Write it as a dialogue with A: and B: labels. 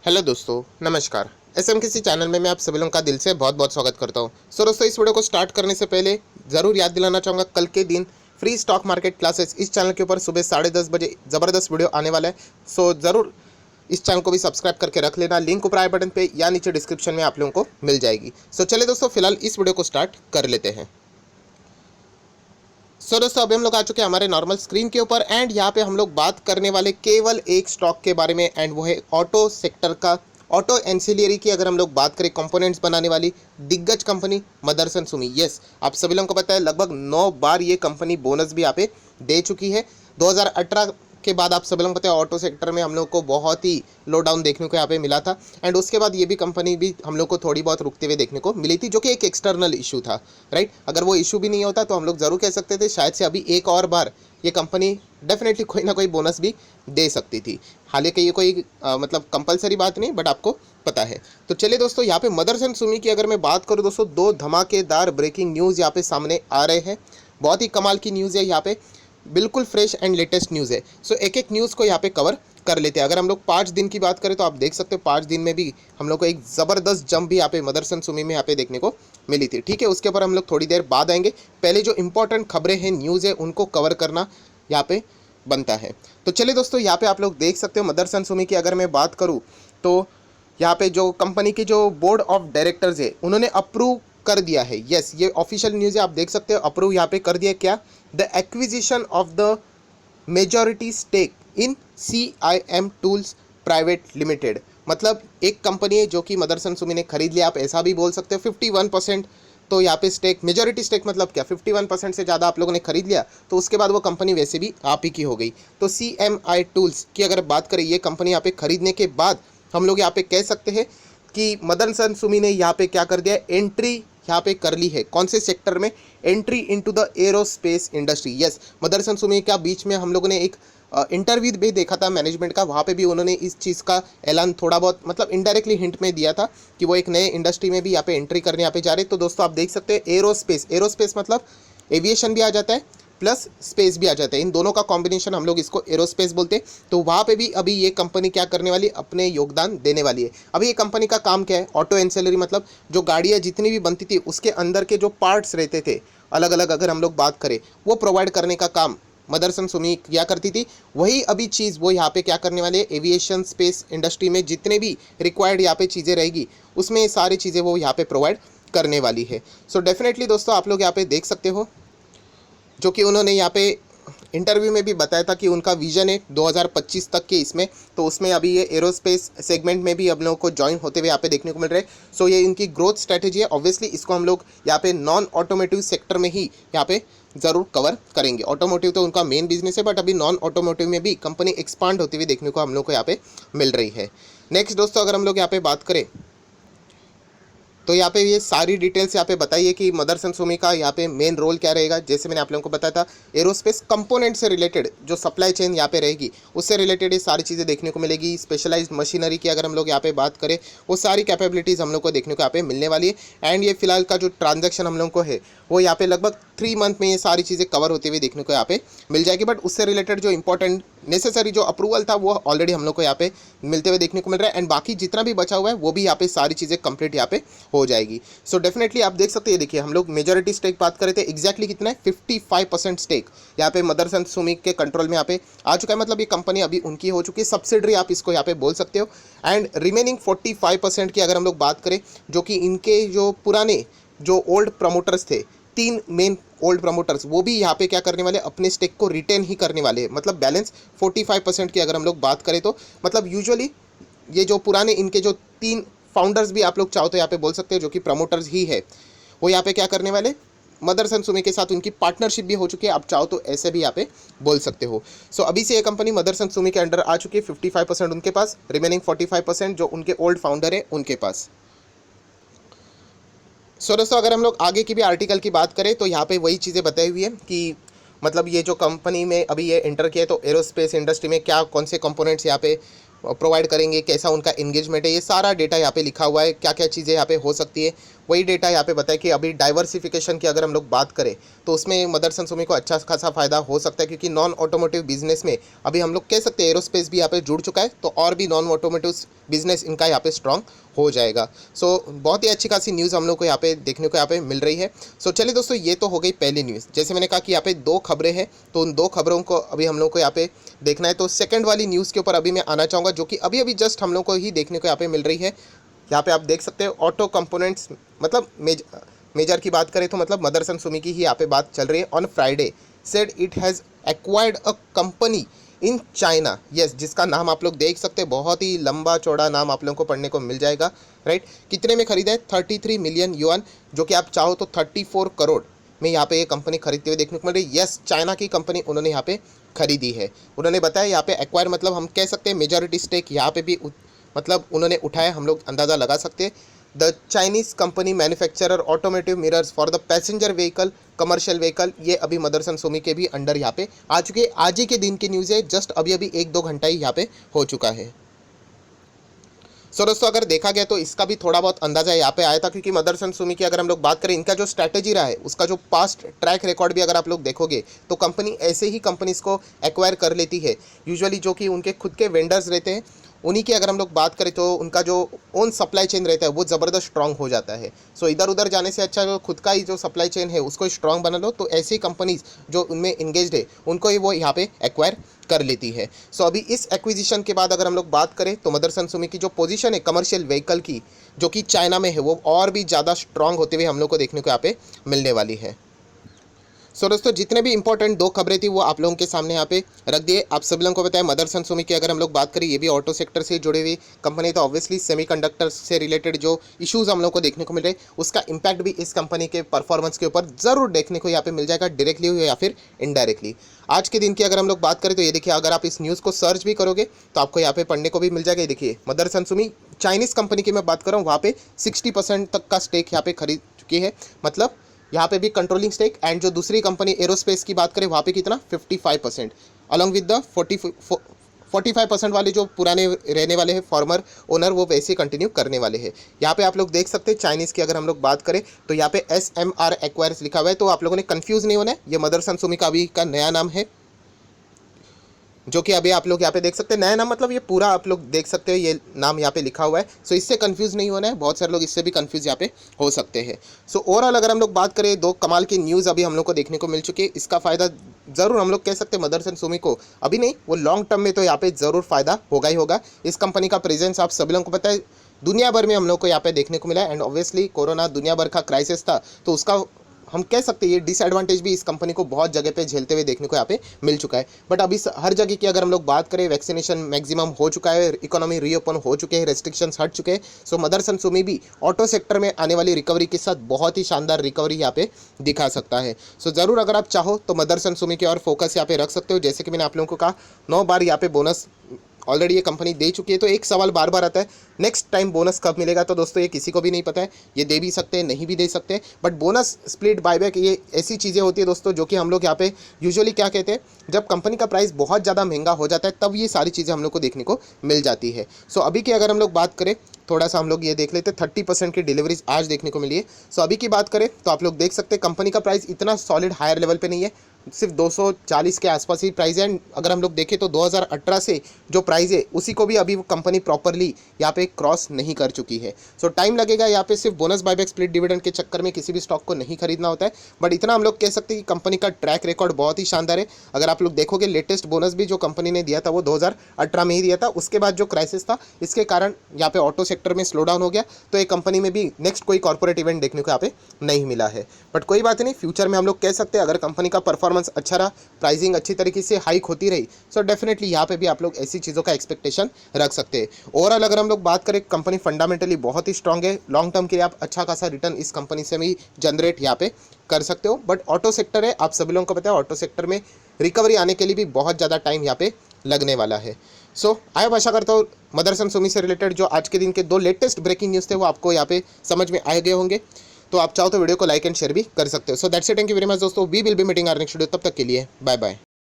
A: Hello दोस्तों, नमस्कार। SMKC channel में मैं आप सभी लोगों का दिल से बहुत बहुत स्वागत करता हूं। दोस्तों, इस वीडियो को स्टार्ट करने से पहले ज़रूर याद दिलाना चाहूँगा, कल के दिन फ्री स्टॉक मार्केट क्लासेस इस चैनल के ऊपर सुबह 10:30 बजे ज़बरदस्त वीडियो आने वाला है। ज़रूर इस चैनल को भी सब्सक्राइब करके रख लेना। लिंक ऊपर आई बटन पे या नीचे डिस्क्रिप्शन में आप लोगों को मिल जाएगी। चलिए दोस्तों, फिलहाल इस वीडियो को स्टार्ट कर लेते हैं। दोस्तों, अभी हम लोग आ चुके हैं हमारे नॉर्मल स्क्रीन के ऊपर एंड यहाँ पे हम लोग बात करने वाले केवल एक स्टॉक के बारे में एंड वो है ऑटो सेक्टर का, ऑटो एंसिलियरी की। अगर हम लोग बात करें कंपोनेंट्स बनाने वाली दिग्गज कंपनी मदरसन सुमी। यस, आप सभी लोगों को पता है लगभग 9 बार ये कंपनी बोनस भी यहाँ पे दे चुकी है। 2018 के बाद आप सभी लोगों को पता है ऑटो सेक्टर में हम लोग को बहुत ही लो डाउन देखने को यहाँ पे मिला था एंड उसके बाद ये भी कंपनी भी हम लोग को थोड़ी बहुत रुकते हुए देखने को मिली थी, जो कि एक एक्सटर्नल इशू था, राइट। अगर वो इशू भी नहीं होता तो हम लोग ज़रूर कह सकते थे शायद से अभी एक और बार ये कंपनी डेफिनेटली कोई ना कोई बोनस भी दे सकती थी। हालांकि ये कोई मतलब कंपलसरी बात नहीं, बट आपको पता है। तो चलिए दोस्तों, यहाँ पे मदरसन सुमी की अगर मैं बात करूँ दोस्तों, 2 धमाकेदार ब्रेकिंग न्यूज़ यहाँ पे सामने आ रहे हैं। बहुत ही कमाल की न्यूज़ है, यहाँ पे बिल्कुल फ्रेश एंड लेटेस्ट न्यूज़ है। एक एक न्यूज़ को यहाँ पे कवर कर लेते हैं। अगर हम लोग 5 दिन की बात करें तो आप देख सकते हो 5 दिन में भी हम लोग को एक ज़बरदस्त जंप भी यहाँ पे मदरसन सुमी में यहाँ पे देखने को मिली थी। ठीक है, उसके ऊपर हम लोग थोड़ी देर बाद आएंगे। पहले जो इंपॉर्टेंट खबरें हैं, न्यूज़ है, उनको कवर करना यहाँ पे बनता है। तो चलिए दोस्तों, यहाँ पे आप लोग देख सकते हो मदरसन सुमी की अगर मैं बात करूँ तो यहाँ पे जो कंपनी की जो बोर्ड ऑफ डायरेक्टर्स है उन्होंने अप्रूव कर दिया है। यस, ये ऑफिशियल न्यूज़ है, आप देख सकते हो। अप्रूव यहाँ पे कर दिया क्या? The acquisition of the majority stake in CIM tools private limited. मतलब एक कंपनी है जो कि मदरसन सुमी ने खरीद लिया, आप ऐसा भी बोल सकते हो। 51%। तो यहाँ पे स्टेक, मेजॉरिटी स्टेक मतलब क्या? 51% से ज़्यादा आप लोगों ने खरीद लिया तो उसके बाद वो कंपनी वैसे भी आप ही की हो गई। तो CMI टूल्स की अगर बात करें, ये कंपनी यहाँ पे खरीदने के बाद हम लोग यहाँ पे कह सकते हैं कि मदरसन सुमी ने यहाँ पे क्या कर दिया, एंट्री यहाँ पे कर ली है। कौन से सेक्टर में? Entry into the aerospace industry. Yes, Motherson Sumi का बीच में हम लोगों ने एक इंटरव्यू भी देखा था मैनेजमेंट का, वहाँ पे भी उन्होंने इस चीज़ का ऐलान थोड़ा बहुत मतलब इनडायरेक्टली हिंट में दिया था कि वो एक नए इंडस्ट्री में भी यहाँ पे एंट्री करने यहाँ पे जा रहे हैं। तो दोस्तों आप देख सकते हैं एरोस्पेस, एरोस्पेस मतलब एविएशन भी आ जाता है प्लस स्पेस भी आ जाता है, इन दोनों का कॉम्बिनेशन हम लोग इसको एरोस्पेस बोलते हैं। तो वहाँ पे भी अभी ये कंपनी क्या करने वाली है, अपने योगदान देने वाली है। अभी ये कंपनी का काम क्या है? ऑटो एंसिलरी मतलब जो गाड़ियाँ जितनी भी बनती थी उसके अंदर के जो पार्ट्स रहते थे अलग अलग, अगर हम लोग बात करें, वो प्रोवाइड करने का काम मदरसन सुमी किया करती थी। वही अभी चीज़ वो यहाँ पे क्या करने वाले हैं, एविएशन स्पेस इंडस्ट्री में जितने भी रिक्वायर्ड यहाँ पे चीज़ें रहेगी उसमें सारी चीज़ें वो यहाँ पे प्रोवाइड करने वाली है। डेफिनेटली दोस्तों आप लोग यहाँ पे देख सकते हो, जो कि उन्होंने यहाँ पे इंटरव्यू में भी बताया था कि उनका विजन है 2025 तक के इसमें। तो उसमें अभी ये एरोस्पेस सेगमेंट में भी अब लोगों को ज्वाइन होते हुए यहाँ पे देखने को मिल रहे हैं। ये इनकी ग्रोथ स्ट्रैटेजी है। ऑब्वियसली इसको हम लोग यहाँ पे नॉन ऑटोमोटिव सेक्टर में ही यहाँ पे ज़रूर कवर करेंगे। ऑटोमोटिव तो उनका मेन बिजनेस है, बट अभी नॉन ऑटोमोटिव में भी कंपनी एक्सपांड होती हुई देखने को हम लोग को यहाँ पे मिल रही है। नेक्स्ट दोस्तों, अगर हम लोग यहाँ पे बात करें तो यहाँ पे ये सारी डिटेल्स यहाँ पे बताइए कि मदरसन सुमी का यहाँ पे मेन रोल क्या रहेगा। जैसे मैंने आप लोगों को बताया था, एरोस्पेस कंपोनेंट से रिलेटेड जो सप्लाई चेन यहाँ पे रहेगी उससे रिलेटेड ये सारी चीज़ें देखने को मिलेगी। स्पेशलाइज्ड मशीनरी की अगर हम लोग यहाँ पे बात करें, वो सारी कैपेबिलिटीज़ हम लोग को देखने को यहाँ पे मिलने वाली है। एंड ये फिलहाल का जो ट्रांजेक्शन हम लोग को है वो यहाँ पे लगभग 3 मंथ में ये सारी चीज़ें कवर होती हुई देखने को यहाँ पे मिल जाएगी। बट उससे रिलेटेड जो इंपॉर्टेंट नेसेसरी जो अप्रूवल था वो ऑलरेडी हम लोग को यहाँ पे मिलते हुए देखने को मिल रहा है। एंड बाकी जितना भी बचा हुआ है वो भी यहाँ पे सारी चीज़ें कंप्लीट यहाँ पे हो जाएगी। डेफिनेटली आप देख सकते हैं, देखिए हम लोग मेजॉरिटी स्टेक बात कर रहे थे, एग्जैक्टली कितना है, 55% स्टेक यहाँ पे मदरसन सुमी के कंट्रोल में यहाँ पे आ चुका है। मतलब ये कंपनी अभी उनकी हो चुकी है, सब्सिडरी आप इसको यहाँ पे बोल सकते हो। एंड रिमेनिंग 45% की अगर हम लोग बात करें, जो कि इनके जो पुराने जो ओल्ड प्रमोटर्स थे, 3 मेन ओल्ड प्रमोटर्स, वो भी यहाँ पे क्या करने वाले, अपने स्टेक को रिटेन ही करने वाले हैं। मतलब बैलेंस 45% की अगर हम लोग बात करें तो मतलब यूजुअली ये जो पुराने इनके जो 3 फाउंडर्स भी आप लोग चाहो तो यहाँ पे बोल सकते हो, जो कि प्रमोटर्स ही है, वो यहाँ पे क्या करने वाले, मदरसन सुमी के साथ उनकी पार्टनरशिप भी हो चुकी है, आप चाहो तो ऐसे भी यहाँ पे बोल सकते हो। अभी से ये कंपनी मदरसन सुमी के अंडर आ चुकी है। 55% उनके पास, रिमेनिंग 45% जो उनके ओल्ड फाउंडर है उनके पास। दोस्तों अगर हम लोग आगे की भी आर्टिकल की बात करें तो यहाँ पे वही चीज़ें बताई हुई है कि मतलब ये जो कंपनी में अभी ये एंटर किया है तो एरोस्पेस इंडस्ट्री में क्या कौन से कंपोनेंट्स यहाँ पे प्रोवाइड करेंगे, कैसा उनका एंगेजमेंट है, ये सारा डेटा यहाँ पे लिखा हुआ है। क्या क्या चीज़ें यहाँ पे हो सकती है वही डेटा यहाँ पे बताया कि अभी डाइवर्सिफिकेशन की अगर हम लोग बात करें तो उसमें मदरसन सुमी को अच्छा खासा फायदा हो सकता है, क्योंकि नॉन ऑटोमोटिव बिजनेस में अभी हम लोग कह सकते हैं एरोस्पेस भी यहाँ पे जुड़ चुका है, तो और भी नॉन ऑटोमोटिव बिजनेस इनका यहाँ पे स्ट्रांग हो जाएगा। सो बहुत ही अच्छी खासी न्यूज़ हम लोग को यहाँ पे देखने को यहाँ पे मिल रही है। सो चलिए दोस्तों, ये तो हो गई पहली न्यूज़। जैसे मैंने कहा कि यहाँ पे 2 खबरें हैं, तो उन 2 खबरों को अभी हम लोग को यहाँ पे देखना है। तो सेकंड वाली न्यूज़ के ऊपर अभी मैं आना चाहूँगा, जो कि अभी अभी जस्ट हम लोग को ही देखने को यहाँ पे मिल रही है। यहाँ पे आप देख सकते हैं ऑटो कंपोनेंट्स, मतलब मेजर की बात करें तो मतलब मदरसन सुमी की ही यहाँ पे बात चल रही है। On Friday said it has acquired a company in China, yes, जिसका नाम आप लोग देख सकते हैं, बहुत ही लंबा चौड़ा नाम आप लोगों को पढ़ने को मिल जाएगा, राइट। कितने में खरीदा है? 33 मिलियन युआन, जो कि आप चाहो तो 34 करोड़ में यहाँ पे ये कंपनी खरीदते हुए देखने को मिल रही है। यस, चाइना की कंपनी उन्होंने यहाँ पे खरीदी है। उन्होंने बताया यहाँ पे एक्वायर मतलब हम कह सकते हैं मेजॉरिटी स्टेक यहाँ पे भी मतलब उन्होंने उठाया, हम लोग अंदाज़ा लगा सकते हैं। The Chinese company manufacturer automotive mirrors for the passenger vehicle, commercial vehicle, ये अभी मदरसन सुमी के भी अंडर यहाँ पे आ चुके हैं। आज ही के दिन की न्यूज़ है, जस्ट अभी अभी 1-2 घंटा ही यहाँ पे हो चुका है। सो दोस्तों, अगर देखा गया तो इसका भी थोड़ा बहुत अंदाजा यहाँ पे आया था, क्योंकि मदरसन सुमी की अगर हम लोग बात करें, इनका जो स्ट्रैटेजी रहा है, उसका जो पास्ट ट्रैक रिकॉर्ड भी अगर आप लोग देखोगे तो कंपनी ऐसे ही कंपनीज़ को एक्वायर कर लेती है यूजुअली, जो कि उनके खुद के वेंडर्स रहते हैं। उन्हीं की अगर हम लोग बात करें तो उनका जो ओन सप्लाई चेन रहता है वो ज़बरदस्त स्ट्रांग हो जाता है। सो इधर उधर जाने से अच्छा जो खुद का ही जो सप्लाई चेन है उसको स्ट्रांग बना लो, तो ऐसी कंपनीज जो उनमें इंगेज्ड है उनको ही वो यहाँ पे एक्वायर कर लेती है। सो अभी इस एक्विजिशन के बाद अगर हम लोग बात करें तो मदरसन सुमी की जो पोजीशन है कमर्शियल व्हीकल की, जो कि चाइना में है, वो और भी ज़्यादा स्ट्रांग होते हुए हम लोग को देखने को यहाँ पे मिलने वाली है। सो दोस्तों, जितने भी इंपॉर्टेंट 2 खबरें थी वो आप लोगों के सामने यहाँ पे रख दिए। आप सब लोगों को बताया मदरसन सुमी की अगर हम लोग बात करें, ये भी ऑटो सेक्टर से जुड़ी हुई कंपनी, तो ऑब्वियसली सेमीकंडक्टर से रिलेटेड जो इश्यूज़ हम लोग को देखने को मिल रहे हैं उसका इम्पैक्ट भी इस कंपनी के परफॉर्मेंस के ऊपर ज़रूर देखने को यहाँ पे मिल जाएगा, डायरेक्टली हो या फिर इनडायरेक्टली। आज के दिन की अगर हम लोग बात करें तो ये देखिए, अगर आप इस न्यूज़ को सर्च भी करोगे तो आपको यहाँ पे पढ़ने को भी मिल जाएगा। ये देखिए, मदरसन सुमी चाइनीज़ कंपनी की मैं बात कर रहा हूँ, वहाँ पे 60% तक का स्टेक यहाँ पे खरीद चुकी है, मतलब यहाँ पे भी कंट्रोलिंग स्टेक। एंड जो दूसरी कंपनी एरोस्पेस की बात करें वहाँ पे कितना 55%, अलॉन्ग विद द 45% वाले जो पुराने रहने वाले हैं फॉर्मर ओनर, वो वैसे कंटिन्यू करने वाले हैं। यहाँ पे आप लोग देख सकते हैं चाइनीज़ की अगर हम लोग बात करें तो यहाँ पे SMR एक्वायर्स लिखा हुआ है, तो आप लोगों ने कंफ्यूज नहीं होना है, ये मदरसन सुमी का अभी का नया नाम है, जो कि अभी आप लोग यहाँ पे देख सकते हैं। नया नाम मतलब ये पूरा आप लोग देख सकते हो, ये नाम यहाँ पे लिखा हुआ है। सो इससे कंफ्यूज नहीं होना है, बहुत सारे लोग इससे भी कंफ्यूज यहाँ पे हो सकते हैं। सो ओवरऑल अगर हम लोग बात करें, 2 कमाल की न्यूज़ अभी हम लोग को देखने को मिल चुकी है। इसका फ़ायदा ज़रूर हम लोग कह सकते हैं मदरसन सुमी को, अभी नहीं, वो लॉन्ग टर्म में तो यहाँ पे ज़रूर फ़ायदा होगा ही होगा। इस कंपनी का प्रेजेंस आप सभी लोगों को पता है, दुनिया भर में हम लोग को यहाँ पे देखने को मिला है। एंड ऑब्वियसली कोरोना दुनिया भर का क्राइसिस था, तो उसका हम कह सकते हैं ये डिसएडवांटेज भी इस कंपनी को बहुत जगह पे झेलते हुए देखने को यहाँ पे मिल चुका है। बट अभी हर जगह की अगर हम लोग बात करें, वैक्सीनेशन मैक्सिमम हो चुका है, इकोनॉमी रीओपन हो चुके हैं, रेस्ट्रिक्शंस हट चुके हैं। सो मदरसन सुमी भी ऑटो सेक्टर में आने वाली रिकवरी के साथ बहुत ही शानदार रिकवरी यहाँ पे दिखा सकता है। सो ज़रूर अगर आप चाहो तो मदरसन सुमी की और फोकस यहाँ पे रख सकते हो। जैसे कि मैंने आप लोगों को कहा, 9 बार यहाँ पे बोनस ऑलरेडी ये कंपनी दे चुकी है। तो एक सवाल बार बार आता है, नेक्स्ट टाइम बोनस कब मिलेगा? तो दोस्तों ये किसी को भी नहीं पता है, ये दे भी सकते हैं, नहीं भी दे सकते। बट बोनस, स्प्लिट, बायबैक, ये ऐसी चीज़ें होती है दोस्तों, जो कि हम लोग यहाँ पे यूजुअली क्या कहते हैं, जब कंपनी का प्राइस बहुत ज़्यादा महंगा हो जाता है तब ये सारी चीज़ें हम लोग को देखने को मिल जाती है। सो अभी की अगर हम लोग बात करें, थोड़ा सा हम लोग ये देख लेते हैं, 30% की डिलीवरीज आज देखने को मिली है। सो अभी की बात करें तो आप लोग देख सकते हैं कंपनी का प्राइस इतना सॉलिड हायर लेवल पे नहीं है, सिर्फ 240 के आसपास ही प्राइस है। एंड अगर हम लोग देखें तो 2018 से जो प्राइस है उसी को भी अभी वो कंपनी प्रॉपरली यहाँ पे क्रॉस नहीं कर चुकी है। सो टाइम लगेगा यहाँ पे, सिर्फ बोनस बायबैक स्प्लिट डिविडेंड के चक्कर में किसी भी स्टॉक को नहीं खरीदना होता है। बट इतना हम लोग कह सकते हैं कि कंपनी का ट्रैक रिकॉर्ड बहुत ही शानदार है। अगर आप लोग देखोगे, लेटेस्ट बोनस भी जो कंपनी ने दिया था वो 2018 में ही दिया था। उसके बाद जो क्राइसिस था, इसके कारण यहाँ पे ऑटो सेक्टर में स्लो डाउन हो गया, तो ये कंपनी में भी नेक्स्ट कोई कॉर्पोरेट इवेंट देखने को यहाँ पे नहीं मिला है। बट कोई बात नहीं, फ्यूचर में हम लोग कह सकते हैं अगर कंपनी का परफॉर्मेंस अच्छा रहा, प्राइसिंग अच्छी तरीके से हाइक होती रही, सो डेफिनेटली यहाँ पे भी आप लोग ऐसी चीज़ों का एक्सपेक्टेशन रख सकते हैं। ओवरऑल अगर हम लोग बात करें, कंपनी फंडामेंटली बहुत ही स्ट्रांग है, लॉन्ग टर्म के लिए आप अच्छा खासा रिटर्न इस कंपनी से भी जनरेट यहाँ पे कर सकते हो। बट ऑटो सेक्टर है, आप सभी लोगों को पता है, ऑटो सेक्टर में रिकवरी आने के लिए भी बहुत ज़्यादा टाइम यहाँ पे लगने वाला है। सो आई आशा करता हूँ मदरसन सुमी से रिलेटेड जो आज के दिन के 2 लेटेस्ट ब्रेकिंग न्यूज़ थे वो आपको यहाँ पे समझ में आ गए होंगे। तो आप चाहो तो वीडियो को लाइक एंड शेयर भी कर सकते हो। So that's it, thank you very much दोस्तों, we will be meeting our next video. तब तक के लिए बाय बाय।